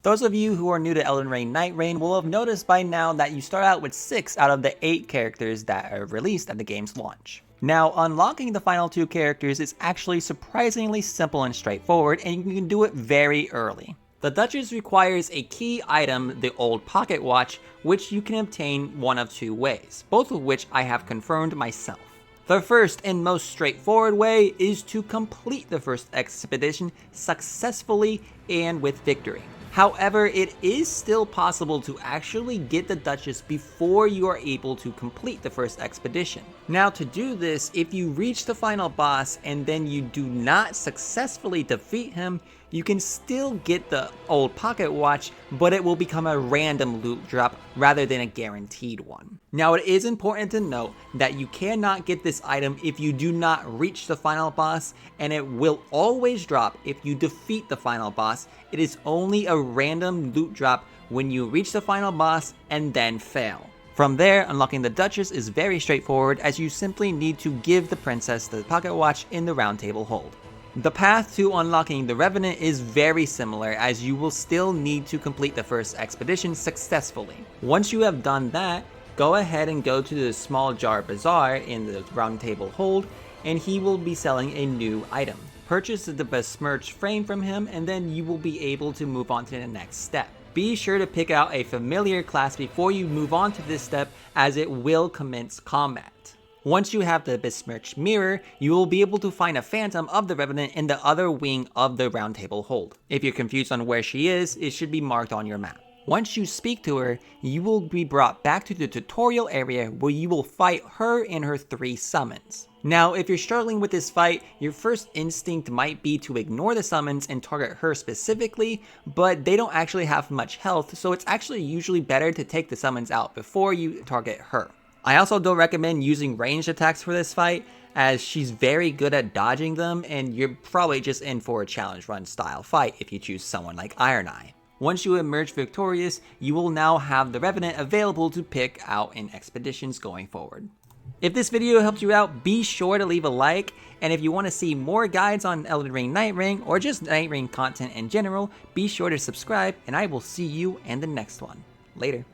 Those of you who are new to Elden Ring Nightreign will have noticed by now that you start out with 6 out of the 8 characters that are released at the game's launch. Now, unlocking the final 2 characters is actually surprisingly simple and straightforward, and you can do it very early. The Duchess requires a key item, the old pocket watch, which you can obtain one of 2 ways, both of which I have confirmed myself. The first and most straightforward way is to complete the first expedition successfully and with victory. However, it is still possible to actually get the Duchess before you are able to complete the first expedition. Now, to do this, if you reach the final boss and then you do not successfully defeat him, you can still get the old pocket watch, but it will become a random loot drop rather than a guaranteed one. Now, it is important to note that you cannot get this item if you do not reach the final boss, and it will always drop if you defeat the final boss. It is only a random loot drop when you reach the final boss and then fail. From there, unlocking the Duchess is very straightforward, as you simply need to give the princess the pocket watch in the round table hold. The path to unlocking the Revenant is very similar, as you will still need to complete the first expedition successfully. Once you have done that, go ahead and go to the small jar bazaar in the round table hold, and he will be selling a new item. Purchase the besmirched frame from him, and then you will be able to move on to the next step. Be sure to pick out a familiar class before you move on to this step, as it will commence combat. Once you have the besmirched mirror, you will be able to find a phantom of the Revenant in the other wing of the round table hold. If you're confused on where she is, it should be marked on your map. Once you speak to her, you will be brought back to the tutorial area where you will fight her and her 3 summons. Now, if you're struggling with this fight, your first instinct might be to ignore the summons and target her specifically, but they don't actually have much health, so it's actually usually better to take the summons out before you target her. I also don't recommend using ranged attacks for this fight, as she's very good at dodging them, and you're probably just in for a challenge run style fight if you choose someone like Iron Eye. Once you emerge victorious, you will now have the Revenant available to pick out in expeditions going forward. If this video helped you out, be sure to leave a like, and if you want to see more guides on Elden Ring Nightreign or just Nightreign content in general, be sure to subscribe, and I will see you in the next one. Later.